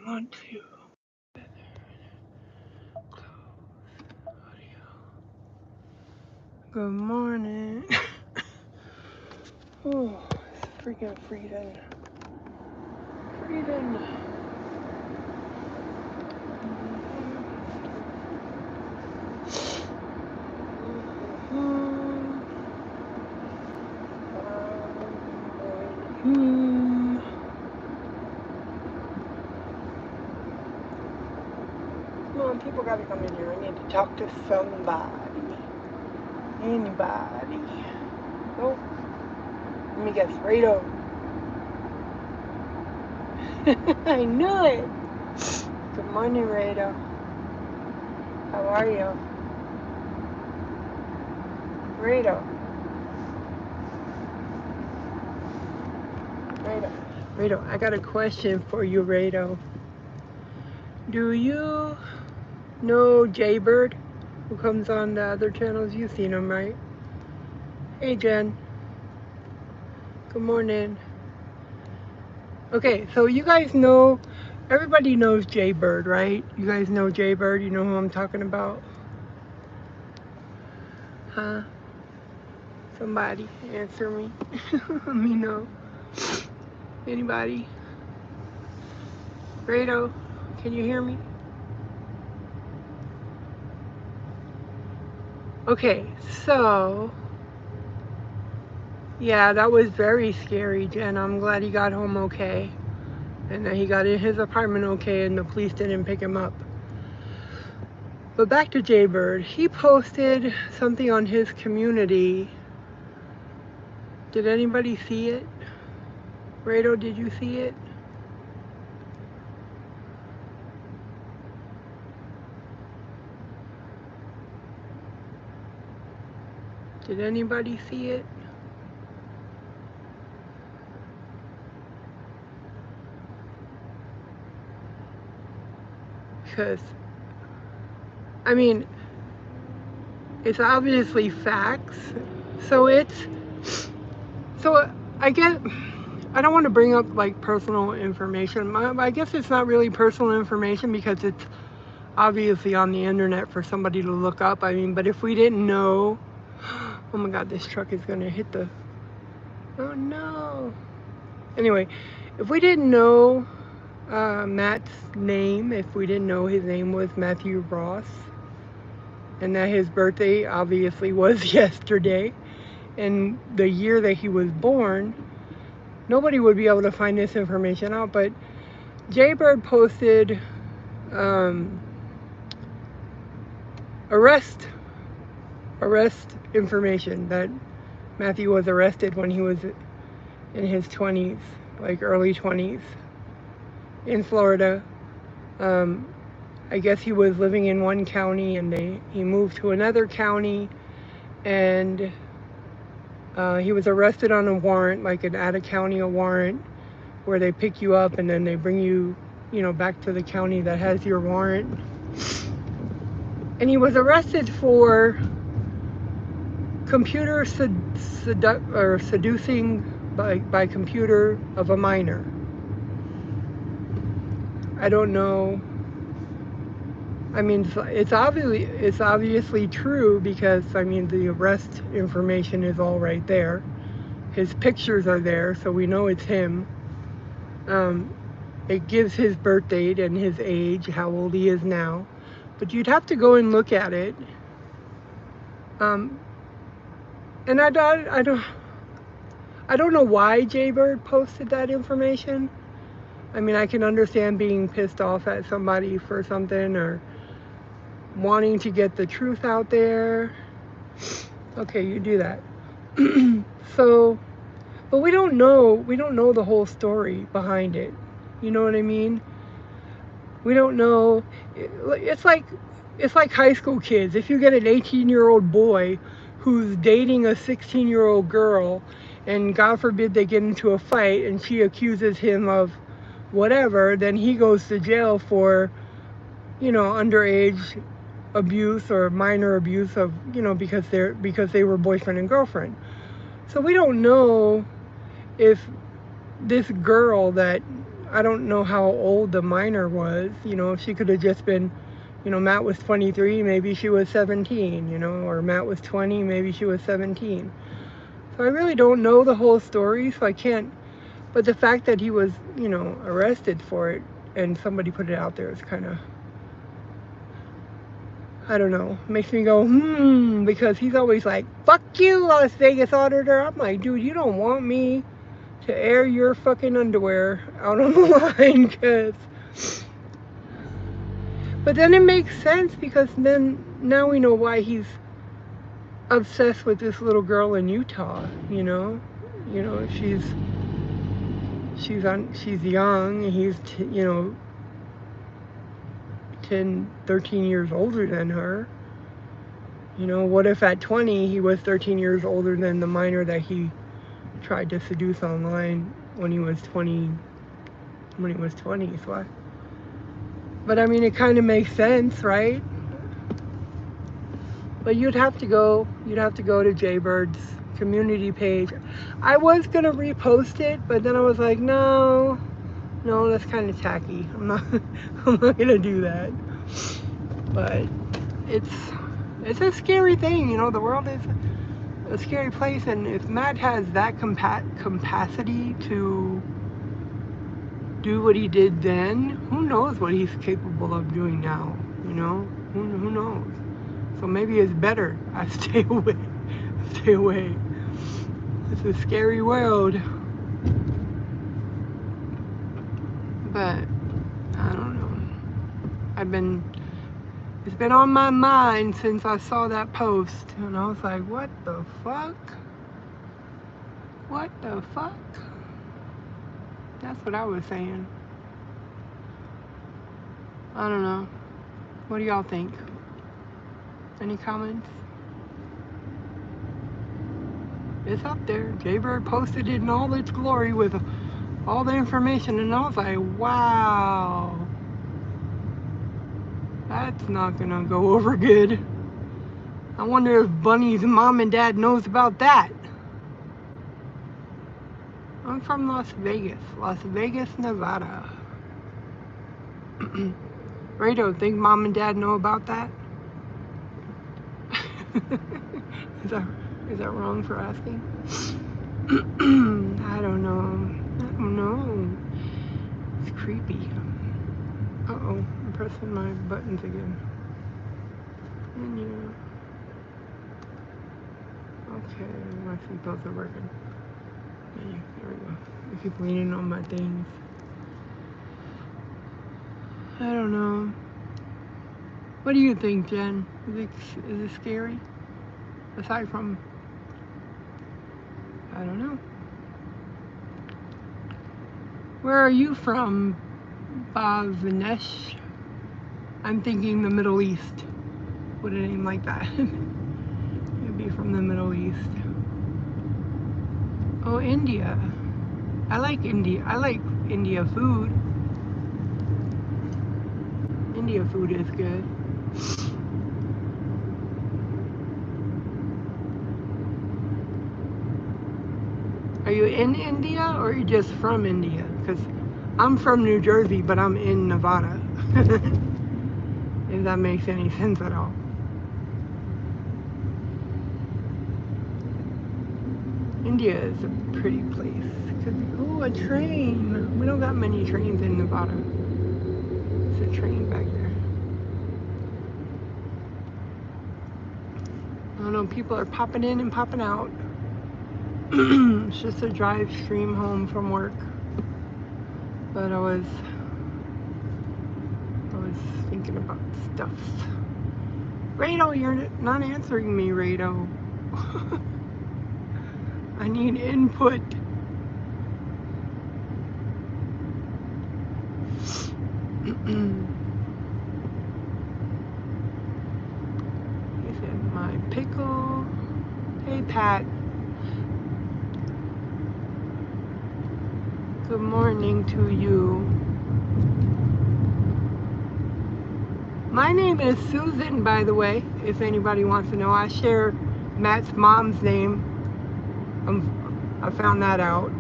want to close audio. Good morning. Oh, it's freaking freezing. Freezing. Come on, people gotta come in here. I need to talk to somebody. Anybody. Oh, let me guess. Rado. I knew it. Good morning, Rado. How are you? Rado. Rado, I got a question for you, Rado. Do you know Jaybird, who comes on the other channels? You've seen him, right? Hey, Jen. Good morning. Okay, so you guys know, everybody knows Jaybird, right? You guys know Jaybird? You know who I'm talking about? Huh? Somebody answer me. Let me know. Anybody? Rado, can you hear me? Okay, so yeah, that was very scary, Jen. I'm glad he got home okay. And that he got in his apartment okay and the police didn't pick him up. But back to Jaybird. He posted something on his community. Did anybody see it? Rado, did you see it? Did anybody see it? Because, I mean, it's obviously facts. So I guess, I don't want to bring up like personal information. I guess it's not really personal information because it's obviously on the internet for somebody to look up. I mean, but if we didn't know, oh my God, this truck is going to hit the, oh no. Anyway, if we didn't know Matt's name, if we didn't know his name was Matthew Ross, and that his birthday obviously was yesterday, and the year that he was born, nobody would be able to find this information out. But Jaybird posted arrest information that Matthew was arrested when he was in his 20s, like early 20s, in Florida. I guess he was living in one county and he moved to another county, and he was arrested on a warrant, like an out-of-county warrant, where they pick you up and then they bring you, back to the county that has your warrant. And he was arrested for computer seducing by computer of a minor. I don't know. I mean, it's obviously true because, I mean, the arrest information is all right there. His pictures are there, so we know it's him. It gives his birth date and his age, how old he is now. But you'd have to go and look at it. And I don't know why Jaybird posted that information. I mean, I can understand being pissed off at somebody for something or wanting to get the truth out there. Okay, you do that. So, but we don't know the whole story behind it. You know what I mean? We don't know. It's like high school kids. If you get an 18-year-old boy who's dating a 16-year-old girl, and God forbid they get into a fight and she accuses him of whatever, then he goes to jail for, underage abuse or minor abuse of, because they were boyfriend and girlfriend. So we don't know if this girl that I don't know how old the minor was. You know, she could have just been, you know, Matt was 23, maybe she was 17, you know, or Matt was 20, maybe she was 17. So I really don't know the whole story, so I can't, but the fact that he was, you know, arrested for it and somebody put it out there is kind of, I don't know, makes me go, because he's always like, fuck you, Las Vegas auditor. I'm like, dude, you don't want me to air your fucking underwear out on the line, because, but then it makes sense, because then now we know why he's obsessed with this little girl in Utah, you know, she's young, and he's, you know, 10, 13 years older than her. You know, what if at 20 he was 13 years older than the minor that he tried to seduce online when he was 20? So but I mean, it kind of makes sense, right? But you'd have to go to Jaybird's community page. I was gonna repost it, but then I was like, no, that's kind of tacky. I'm not gonna do that. But it's a scary thing, you know. The world is a scary place, and if Matt has that capacity to do what he did then, who knows what he's capable of doing now, you know? Who knows? So maybe it's better I stay away. It's a scary world. But I don't know. It's been on my mind since I saw that post, and I was like, what the fuck? What the fuck? That's what I was saying. I don't know. What do y'all think? Any comments? It's up there. Jaybird posted it in all its glory with all the information, and I was like, wow. That's not gonna go over good. I wonder if Bunny's mom and dad knows about that. I'm from Las Vegas, Nevada. Rado, think mom and dad know about that? Is that wrong for asking? I don't know. It's creepy. Uh-oh, I'm pressing my buttons again. Menu. Okay, my seatbelts are working. Menu, there we go. I keep leaning on my things. I don't know. What do you think, Jen? Is it scary? Aside from, I don't know. Where are you from, Bhavnesh? I'm thinking the Middle East. With a name like that. You'd be from the Middle East. Oh, India. I like India. I like India food. India food is good. Are you in India, or are you just from India? Because I'm from New Jersey, but I'm in Nevada. If that makes any sense at all. India is a pretty place. Oh, a train. We don't got many trains in Nevada. There's a train back there. I don't know, people are popping in and popping out. It's just a drive stream home from work. But I was thinking about stuff. Rado, you're not answering me, Rado. I need input. He said, my pickle. Hey, Pat. Good morning to you. My name is Susan, by the way, if anybody wants to know. I share Matt's mom's name. I found that out.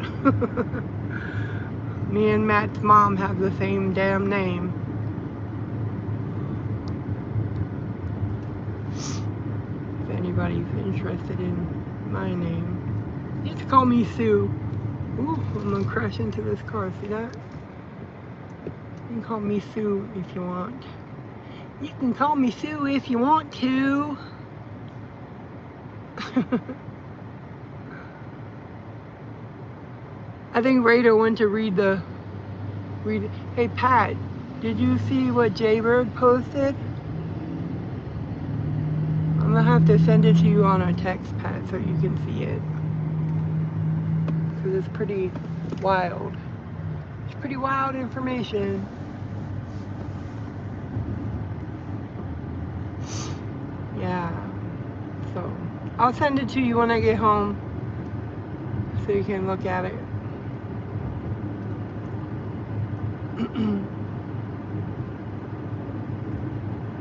Me and Matt's mom have the same damn name. If anybody's interested in my name. You can call me Sue. Ooh, I'm gonna crash into this car, see that? You can call me Sue if you want. You can call me Sue if you want to. I think Rado went to read. Hey Pat, did you see what Jaybird posted? I'm gonna have to send it to you on a text, Pat, so you can see it. Because it's pretty wild. It's pretty wild information. Yeah. So I'll send it to you when I get home so you can look at it.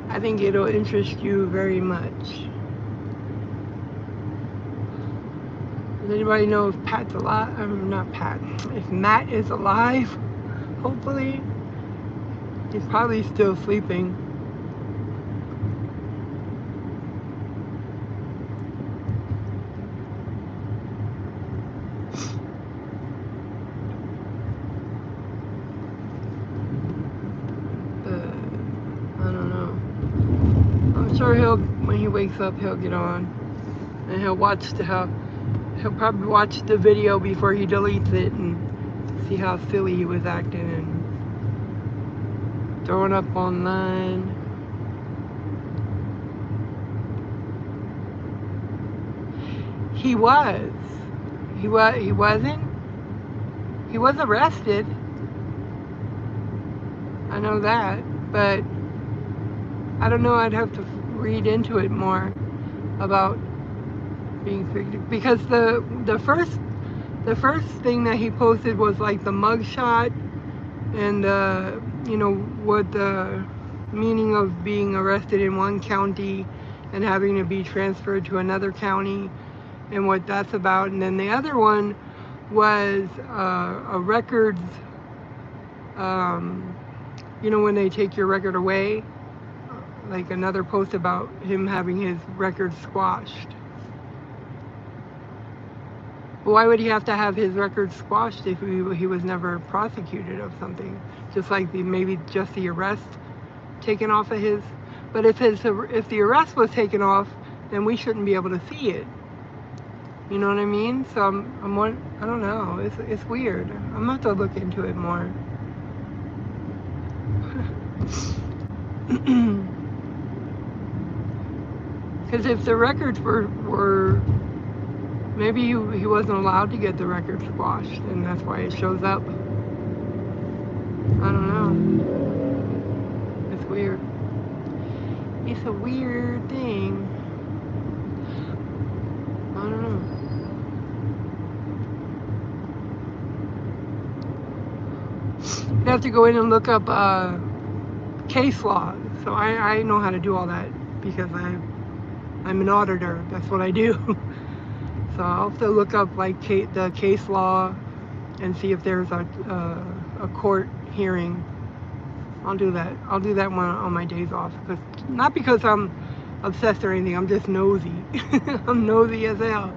I think it'll interest you very much. Does anybody know if Pat's alive? Not Pat. If Matt is alive, hopefully. He's probably still sleeping. I don't know. I'm sure when he wakes up, he'll get on. And he'll probably watch the video before he deletes it and see how silly he was acting and throwing up online. He was. He wasn't. He was arrested. I know that, but I don't know. I'd have to read into it more about being convicted, because the first thing that he posted was like the mugshot and you know, what the meaning of being arrested in one county and having to be transferred to another county and what that's about. And then the other one was a records, you know, when they take your record away, like another post about him having his record squashed. Why would he have to have his record squashed if he was never prosecuted of something? Just like maybe just the arrest taken off of his. But if the arrest was taken off, then we shouldn't be able to see it. You know what I mean? So I don't know. It's weird. I'm gonna have to look into it more. Because if the records were maybe he wasn't allowed to get the record squashed, and that's why it shows up. I don't know. It's weird. It's a weird thing. I don't know. You have to go in and look up case law. So I know how to do all that because I'm an auditor. That's what I do. So I'll have to look up like the case law and see if there's a court hearing. I'll do that. I'll do that one on my days off. Not because I'm obsessed or anything. I'm just nosy. I'm nosy as hell,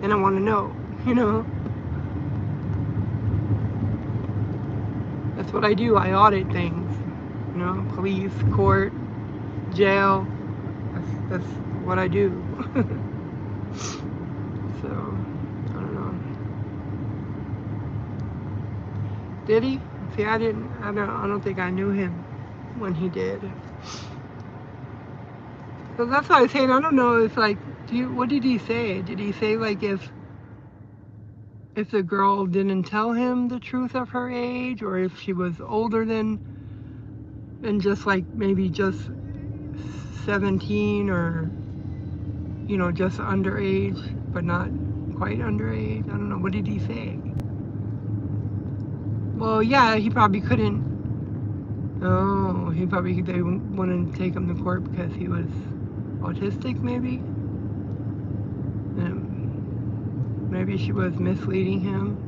and I want to know. You know. That's what I do. I audit things. You know, police, court, jail. That's what I do. So, I don't know. Did he? See, I don't think I knew him when he did. So that's why I was saying, I don't know, it's like, what did he say? Did he say like if the girl didn't tell him the truth of her age, or if she was older than, and just like maybe just 17, or, you know, just underage, but not quite underage? I don't know. What did he say? Well, yeah, he probably couldn't. Oh, they wouldn't take him to court because he was autistic, maybe? Maybe she was misleading him.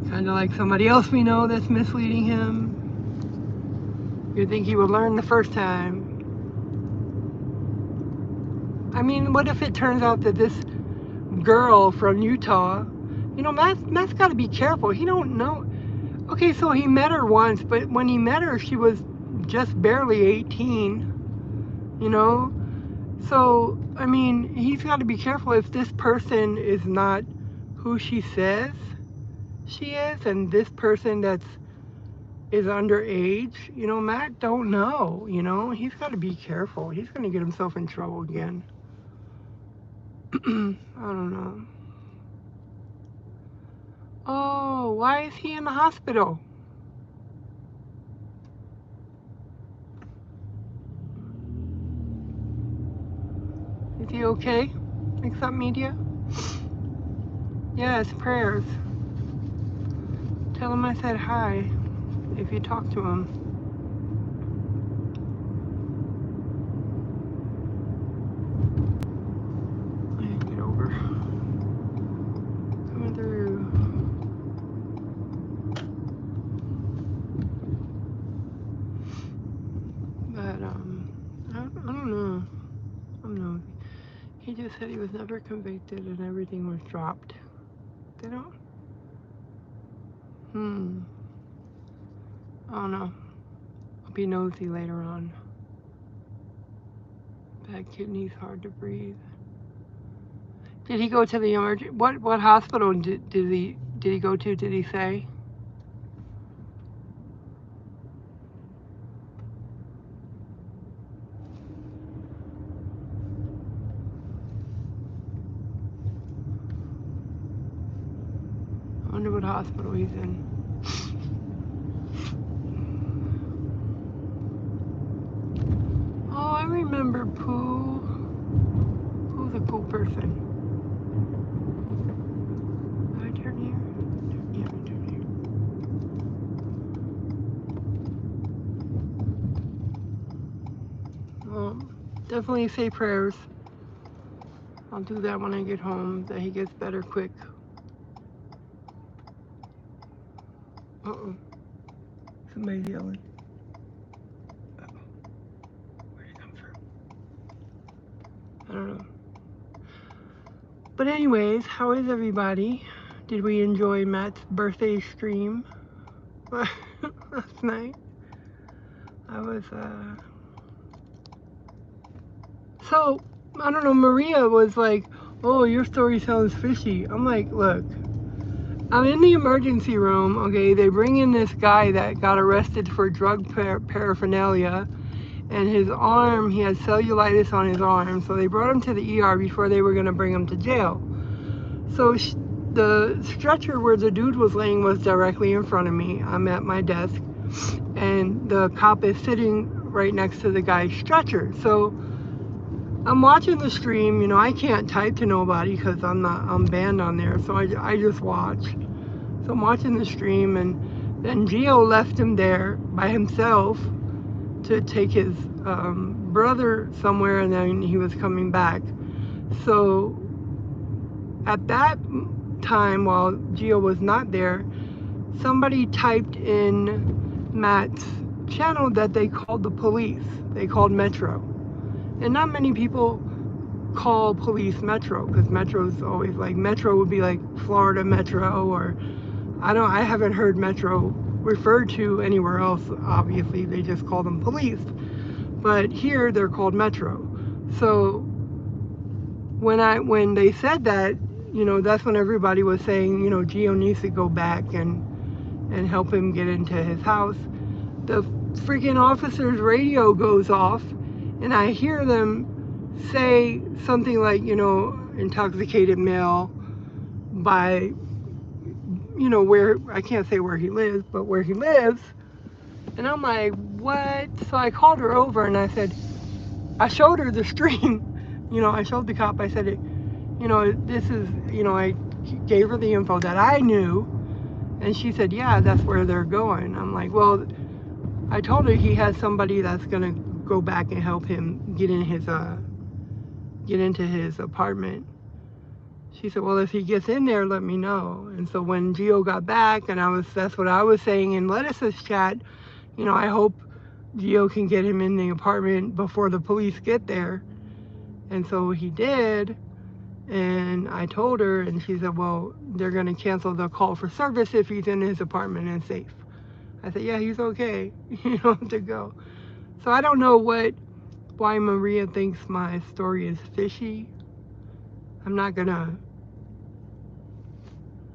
Kind of like somebody else we know that's misleading him. You'd think he would learn the first time. I mean, what if it turns out that this girl from Utah, Matt's got to be careful. He don't know. Okay, so he met her once, but when he met her, she was just barely 18, So, I mean, he's got to be careful if this person is not who she says she is, and this person is underage, Matt don't know, he's got to be careful. He's going to get himself in trouble again. I don't know. Oh, why is he in the hospital? Is he okay? Mix Up Media? Yes, prayers. Tell him I said hi if you talk to him. Get over. Coming through. But, I don't know. I don't know. He just said he was never convicted and everything was dropped. They don't? I don't know. I'll be nosy later on. Bad kidneys, hard to breathe. Did he go to the emergency? What hospital did he go to? Did he say? I wonder what hospital he's in. Oh, I remember Pooh. Pooh's a cool person. Did I turn here? Yeah, I turn here. Well, definitely say prayers. I'll do that when I get home, that he gets better quick. Uh-oh. Somebody's yelling. Uh-oh. Where'd it come from? I don't know. But anyways, how is everybody? Did we enjoy Matt's birthday stream last night? I was, So, I don't know, Maria was like, oh, your story sounds fishy. I'm like, look, I'm in the emergency room, okay, they bring in this guy that got arrested for drug paraphernalia, and his arm, he had cellulitis on his arm, so they brought him to the ER before they were going to bring him to jail. So the stretcher where the dude was laying was directly in front of me. I'm at my desk, and the cop is sitting right next to the guy's stretcher. So I'm watching the stream, I can't type to nobody because I'm banned on there, so I just watch. So I'm watching the stream, and then Gio left him there by himself to take his brother somewhere, and then he was coming back. So at that time, while Gio was not there, somebody typed in Matt's channel that they called the police. They called Metro. And not many people call police Metro, because Metro's always like, Metro would be like Florida Metro, or I haven't heard Metro referred to anywhere else. Obviously, they just call them police. But here they're called Metro. So when they said that, that's when everybody was saying, Gio needs to go back and help him get into his house. The freaking officer's radio goes off, and I hear them say something like, intoxicated male by, where, I can't say where he lives, but where he lives. And I'm like, what? So I called her over and I showed her the stream. I showed the cop, I said, this is, I gave her the info that I knew. And she said, yeah, that's where they're going. I'm like, well, I told her he has somebody that's going to go back and help him get into his apartment. she said, well, if he gets in there, let me know. And so when Gio got back, and that's what I was saying in Lettuce's chat, you know, I hope Gio can get him in the apartment before the police get there. And so he did. And I told her, and she said, well, they're going to cancel the call for service if he's in his apartment and safe. I said, yeah, he's okay, you know, to go. So I don't know why Maria thinks my story is fishy. I'm not gonna,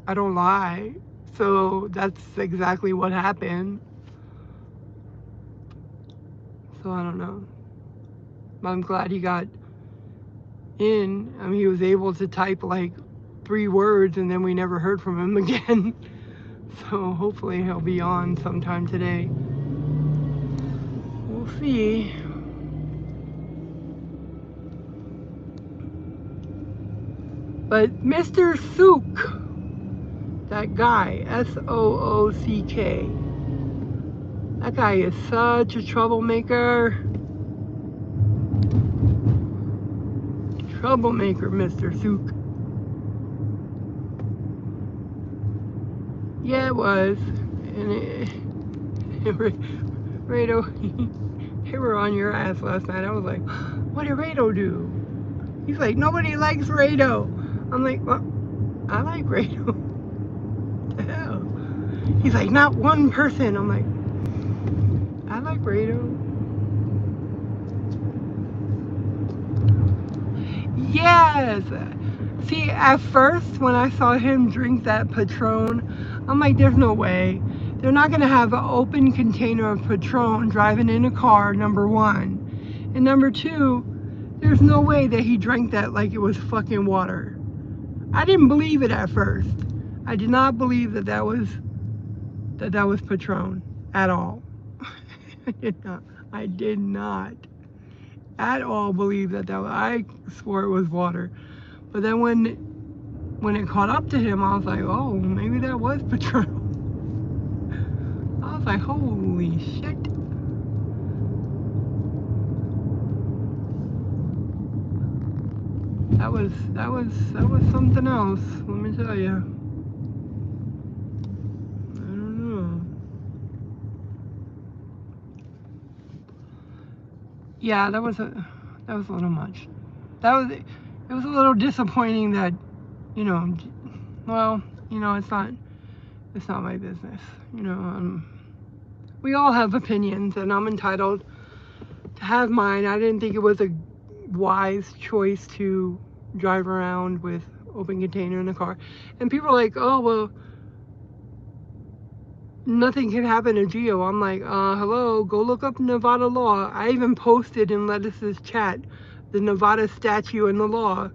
I don't lie. So that's exactly what happened. So I don't know. But I'm glad he got in. I mean, he was able to type like 3 words and then we never heard from him again. So hopefully he'll be on sometime today. We'll see. But Mr. Sook, that guy, S-O-O-C-K, that guy is such a troublemaker. Troublemaker, Mr. Sook. Yeah, it was. And Rado, they were on your ass last night. I was like, what did Rado do? He's like, nobody likes Rado. I'm like, well, I like Rado. What the hell? He's like, not one person. I'm like, I like Rado. Yes. See, at first, when I saw him drink that Patron, I'm like, there's no way. They're not going to have an open container of Patron driving in a car, number one. And number two, there's no way that he drank that like it was fucking water. I didn't believe it at first. I did not believe that was Patron at all. I did not at all believe that was. I swore it was water. But then when it caught up to him, I was like, oh, maybe that was Patron. I was like, holy shit. That was something else, let me tell you. I don't know. Yeah, that was a little much. It was a little disappointing that, you know, well, you know, it's not my business, you know. We all have opinions, and I'm entitled to have mine. I didn't think it was a wise choice to drive around with open container in the car. And people are like, oh, well, nothing can happen to Gio. I'm like, hello, go look up Nevada law. I even posted in Lettuce's chat the Nevada statute and the law.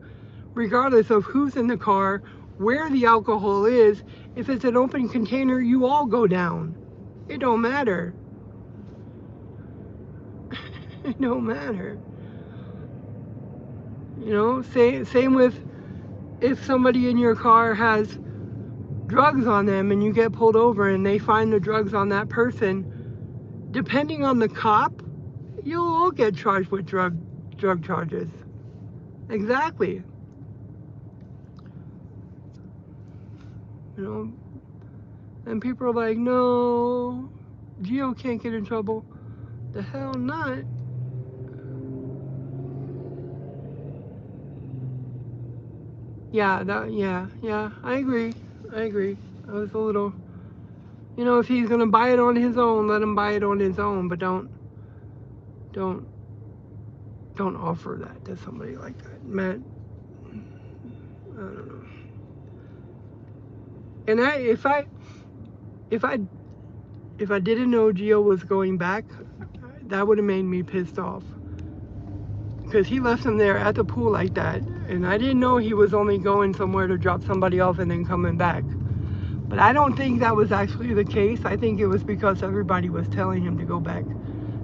Regardless of who's in the car, where the alcohol is, if it's an open container, you all go down. It don't matter. It don't matter. You know, same with if somebody in your car has drugs on them and you get pulled over and they find the drugs on that person, depending on the cop, you'll all get charged with drug charges. Exactly. You know, and people are like, no, Gio can't get in trouble. The hell not. Yeah, I agree. I was a little, you know, if he's gonna buy it on his own, let him buy it on his own, but don't offer that to somebody like that. Matt, I don't know. And if I didn't know Gio was going back, that would have made me pissed off. Because he left him there at the pool like that, and I didn't know he was only going somewhere to drop somebody off and then coming back. But I don't think that was actually the case. I think it was because everybody was telling him to go back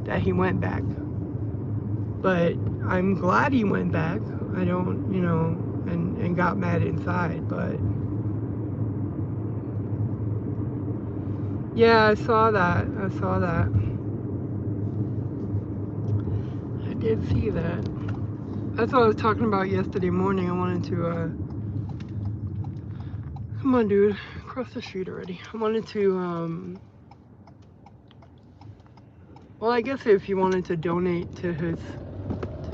that he went back. But I'm glad he went back. I don't, you know, and got mad inside, but yeah, I saw that. I did see that. That's what I was talking about yesterday morning. I wanted to Come on, dude. Across the street already. I wanted to, well, I guess if you wanted to donate to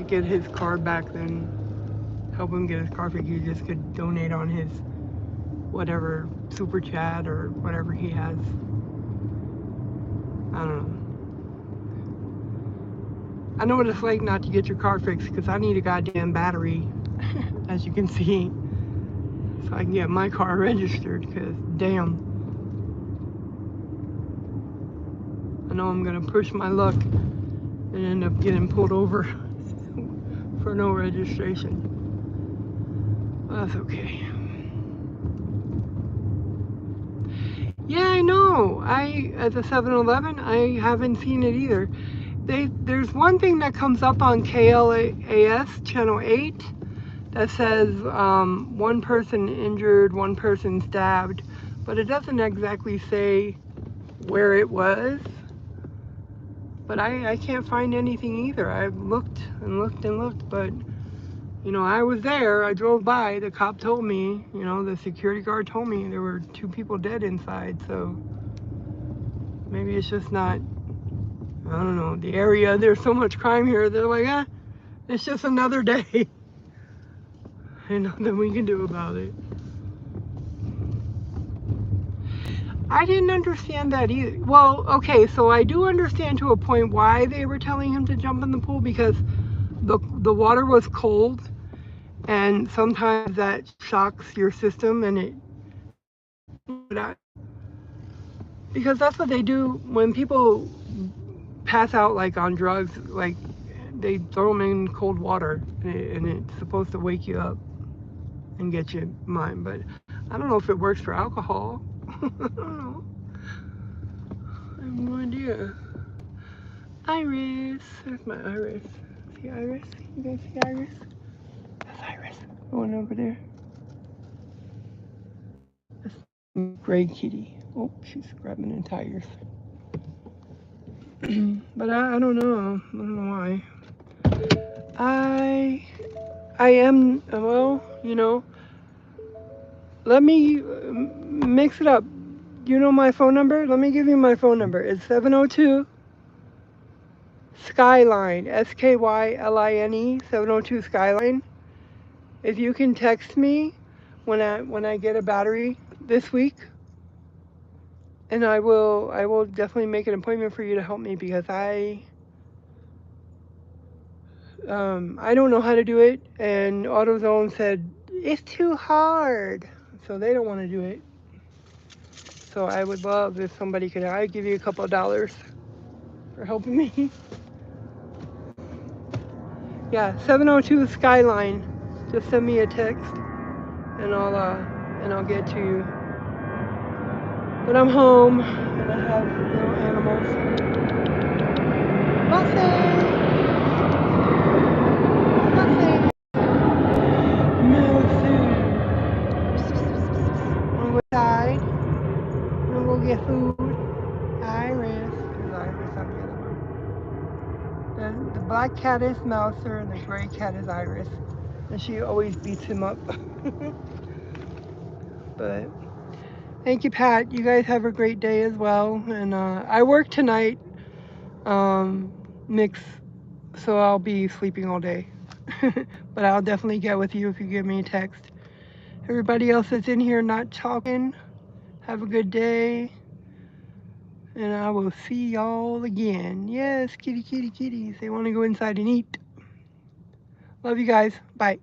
get his car back, then help him get his car fixed, you just could donate on his whatever super chat or whatever he has. I don't know. I know what it's like not to get your car fixed because I need a goddamn battery, as you can see, so I can get my car registered, because damn, I know I'm gonna push my luck and end up getting pulled over for no registration. Well, that's okay. Yeah, I know. At the 7-Eleven, I haven't seen it either. There's one thing that comes up on KLAS channel 8 that says one person injured, one person stabbed, but it doesn't exactly say where it was. But I can't find anything either. I've looked and looked and looked, but you know, I was there, I drove by, the cop told me, you know, the security guard told me there were 2 people dead inside, so maybe it's just not, I don't know, the area, there's so much crime here, they're like, it's just another day. Ain't nothing we can do about it. I didn't understand that either. Well, okay, so I do understand to a point why they were telling him to jump in the pool, because the water was cold, and sometimes that shocks your system, and it, because that's what they do when people pass out like on drugs, like they throw them in cold water, and it's supposed to wake you up and get you mind. But I don't know if it works for alcohol. I don't know. I have no idea. Iris, there's my Iris. See Iris? You guys see Iris? That's Iris. The one over there. That's gray kitty. Oh, she's grabbing in tires. But I don't know. I don't know why. I am, well, you know, let me mix it up. You know my phone number? Let me give you my phone number. It's 702 Skyline, SKYLINE, 702 Skyline. If you can text me when I get a battery this week, and I will definitely make an appointment for you to help me, because I don't know how to do it, and AutoZone said it's too hard, so they don't want to do it. So I would love if somebody could. I'd give you a couple of dollars for helping me. Yeah, 702 Skyline. Just send me a text, and I'll get to you. But I'm home, and I have little animals. Bussy! Wanna go outside? Wanna go get food? Iris. There's Iris on the other one. The black cat is Mouser, and the gray cat is Iris. And she always beats him up. But thank you, Pat. You guys have a great day as well. And I work tonight, mix, so I'll be sleeping all day. But I'll definitely get with you if you give me a text. Everybody else that's in here not talking, have a good day. And I will see y'all again. Yes, kitty, kitty, kitties. They want to go inside and eat. Love you guys. Bye.